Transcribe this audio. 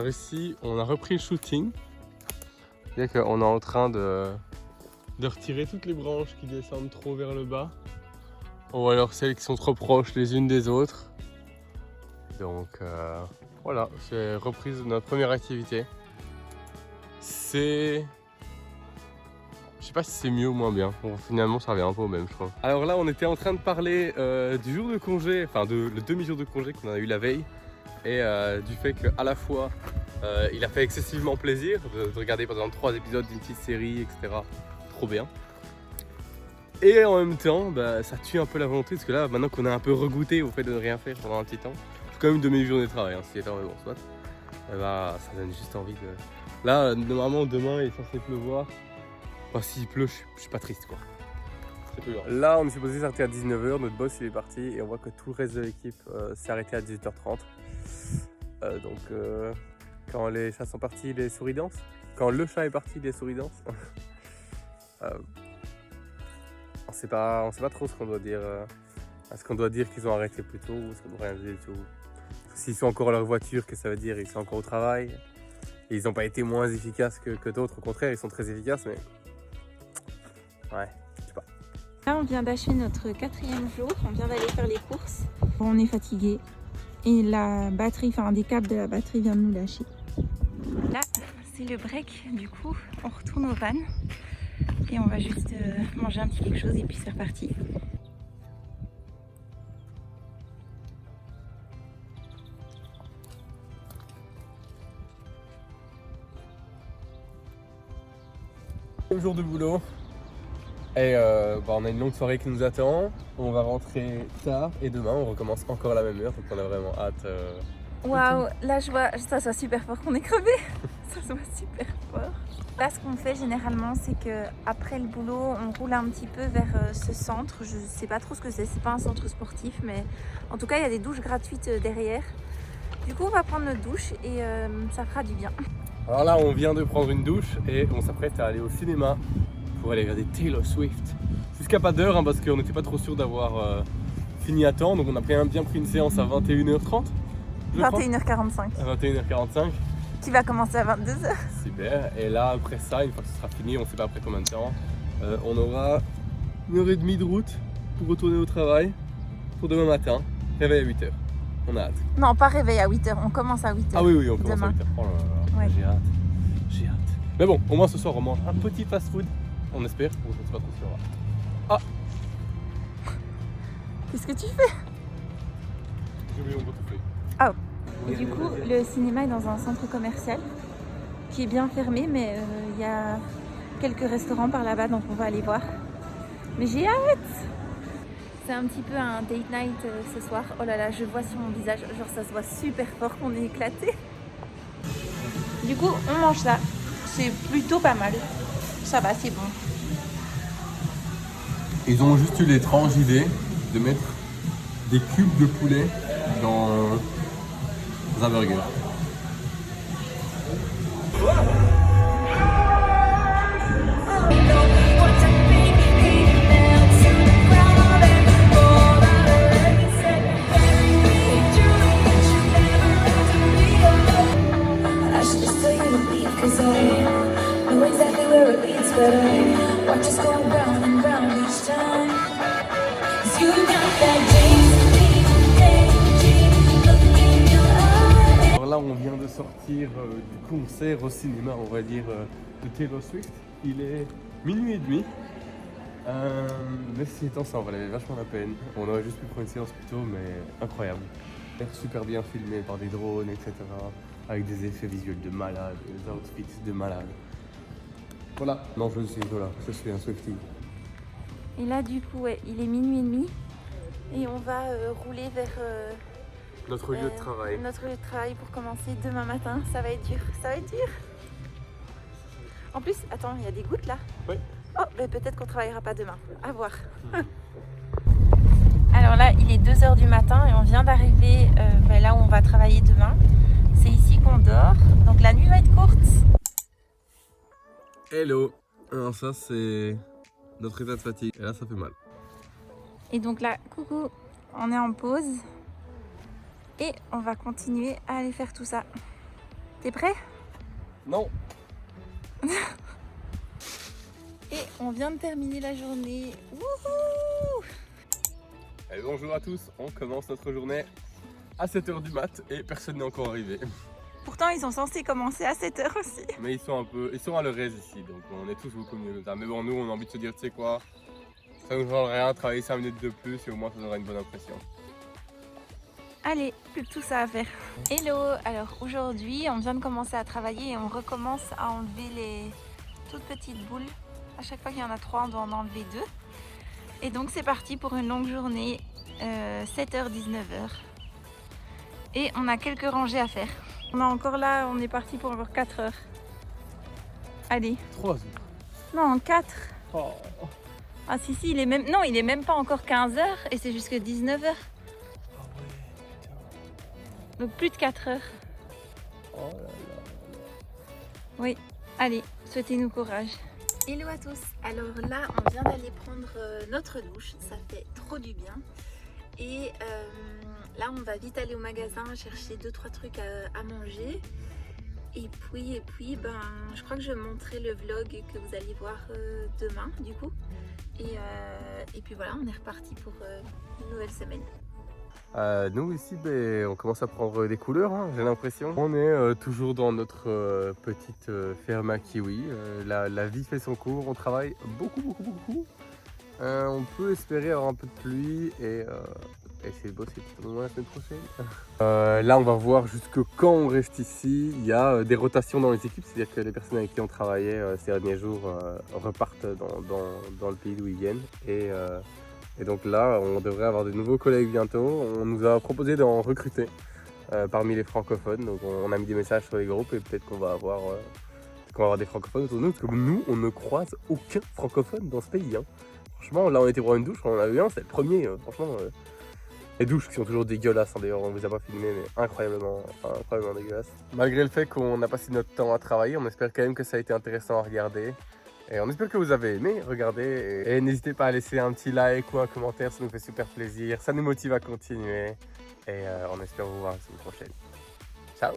réussi, on a repris le shooting. C'est-à-dire qu'on est en train de retirer toutes les branches qui descendent trop vers le bas. On voit alors celles qui sont trop proches les unes des autres. Donc voilà, c'est reprise de notre première activité. C'est... Je sais pas si c'est mieux ou moins bien. Bon, finalement, ça revient un peu au même, je crois. Alors là, on était en train de parler du jour de congé, enfin le demi-jour de congé qu'on a eu la veille, et du fait qu'à la fois, il a fait excessivement plaisir de regarder par exemple 3 épisodes d'une petite série, etc. Trop bien. Et en même temps, bah, ça tue un peu la volonté, parce que là, maintenant qu'on a un peu regoûté au fait de ne rien faire pendant un petit temps, c'est quand même une demi-journée de travail, hein, si c'est mais bon, soit. Bah, ça donne juste envie de... Là, normalement, demain, il est censé pleuvoir. Enfin, s'il pleut, je suis pas triste, quoi. C'est plus grave. Là, on est supposé s'arrêter à 19h, notre boss il est parti et on voit que tout le reste de l'équipe s'est arrêté à 18h30. Quand les chats sont partis, les souris dansent. Quand le chat est parti, les souris dansent. On sait pas trop ce qu'on doit dire. Est-ce qu'on doit dire qu'ils ont arrêté plus tôt ou est-ce qu'on doit rien dire du tout? S'ils sont encore à leur voiture, qu'est-ce que ça veut dire? Ils sont encore au travail. Et ils n'ont pas été moins efficaces que d'autres, au contraire, ils sont très efficaces, mais... Ouais, je sais pas. Là, on vient d'achever notre 4e jour, on vient d'aller faire les courses. On est fatigué et la batterie, enfin un des câbles de la batterie vient de nous lâcher. Là, c'est le break, du coup, on retourne au van et on va juste manger un petit quelque chose et puis c'est reparti. Jour de boulot et on a une longue soirée qui nous attend, on va rentrer tard et demain on recommence encore à la même heure, donc on a vraiment hâte. Waouh, là je vois, ça se voit super fort qu'on est crevé, ça se voit super fort. Là ce qu'on fait généralement c'est que après le boulot on roule un petit peu vers ce centre, je sais pas trop ce que c'est pas un centre sportif mais en tout cas il y a des douches gratuites derrière. Du coup on va prendre notre douche et ça fera du bien. Alors là on vient de prendre une douche et on s'apprête à aller au cinéma pour aller regarder Taylor Swift. Jusqu'à pas d'heure hein, parce qu'on n'était pas trop sûr d'avoir fini à temps, donc on a bien pris une séance à 21h30. 21h45. À 21h45. Qui va commencer à 22h. Super, et là après ça, une fois que ce sera fini, on ne sait pas après combien de temps, on aura 1h30 de route pour retourner au travail pour demain matin, réveil à 8h. On a hâte. Non, pas réveil à 8h, on commence à 8h. Ah oui, on commence demain. à 8h. Oh là là, ouais. J'ai hâte. Mais bon, au moins ce soir on mange un petit fast-food, on espère, on ne sait pas trop ce qu'il y aura. Ah, qu'est-ce que tu fais? j'ai oublié mon portefeuille. Ah. Et du coup, le cinéma est dans un centre commercial qui est bien fermé, mais il y a quelques restaurants par là-bas, donc on va aller voir. Mais j'ai hâte! C'est un petit peu un date night ce soir. Oh là là, je vois sur mon visage, genre ça se voit super fort qu'on est éclaté. Du coup, on mange ça. C'est plutôt pas mal. Ça va, c'est bon. Ils ont juste eu l'étrange idée de mettre des cubes de poulet dans un burger. Alors là on vient de sortir du concert au cinéma, on va dire, de Taylor Swift. Il est minuit et demi. Mais si étant ça, on valait vachement la peine. On aurait juste pu prendre une séance plus tôt, mais incroyable. Super bien filmé par des drones, etc. Avec des effets visuels de malade, des outfits de malade. Voilà, non je suis voilà, je suis un Swiftie. Et là du coup, ouais, il est minuit et demi. Et on va rouler vers notre lieu de travail. Notre lieu de travail pour commencer demain matin. Ça va être dur, ça va être dur. En plus, attends, il y a des gouttes là. Oui. Oh, ben peut-être qu'on travaillera pas demain. À voir. Alors là, il est 2h du matin et on vient d'arriver là où on va travailler demain. C'est ici qu'on dort. Donc la nuit va être courte. Hello. Alors ça c'est notre état de fatigue. Et là ça fait mal. Et donc là, coucou, on est en pause. Et on va continuer à aller faire tout ça. T'es prêt? Non. Et on vient de terminer la journée. Wouhou! Allez, bonjour à tous, on commence notre journée à 7h du mat et personne n'est encore arrivé. Pourtant, ils sont censés commencer à 7h aussi. Mais ils sont à leur aise ici, donc on est tous beaucoup mieux comme ça. Mais bon, nous on a envie de se dire, tu sais quoi, ça nous change rien, travailler 5 minutes de plus et au moins ça donnera une bonne impression. Allez, plus que tout ça à faire. Hello! Alors aujourd'hui, on vient de commencer à travailler et on recommence à enlever les toutes petites boules. À chaque fois qu'il y en a 3, on doit en enlever 2. Et donc c'est parti pour une longue journée, 7h-19h. Et on a quelques rangées à faire. On a encore là, on est parti pour encore 4 heures. Allez. 3 heures. Non, 4. Oh. Ah si, il est même... Non, il est même pas encore 15h et c'est jusque 19h. Ah ouais, putain. Donc plus de 4 heures. Oh là là. Oui, allez, souhaitez-nous courage. Hello à tous. Alors là, on vient d'aller prendre notre douche. Ça fait trop du bien. Et là, on va vite aller au magasin chercher 2-3 trucs à manger. Et puis, ben, je crois que je montrerai le vlog que vous allez voir demain, du coup. Et puis voilà, on est reparti pour une nouvelle semaine. Nous ici, on commence à prendre des couleurs, hein, j'ai l'impression. On est toujours dans notre petite ferme à kiwi. La vie fait son cours, on travaille beaucoup. On peut espérer avoir un peu de pluie et essayer de bosser tout au moins la semaine prochaine. Là, on va voir jusque quand on reste ici. Il y a des rotations dans les équipes, c'est-à-dire que les personnes avec qui on travaillait ces derniers jours repartent dans le pays d'où ils viennent. Et donc là, on devrait avoir de nouveaux collègues bientôt. On nous a proposé d'en recruter parmi les francophones. Donc on a mis des messages sur les groupes et peut-être qu'on va avoir des francophones autour de nous. Parce que nous, on ne croise aucun francophone dans ce pays. Hein. Franchement, là on était pour une douche, on en a eu un, c'est le premier. Franchement, les douches qui sont toujours dégueulasses. Hein, d'ailleurs, on ne vous a pas filmé, mais incroyablement dégueulasses. Malgré le fait qu'on a passé notre temps à travailler, on espère quand même que ça a été intéressant à regarder. Et on espère que vous avez aimé, regardez, et n'hésitez pas à laisser un petit like ou un commentaire, ça nous fait super plaisir, ça nous motive à continuer, et on espère vous voir la semaine prochaine. Ciao!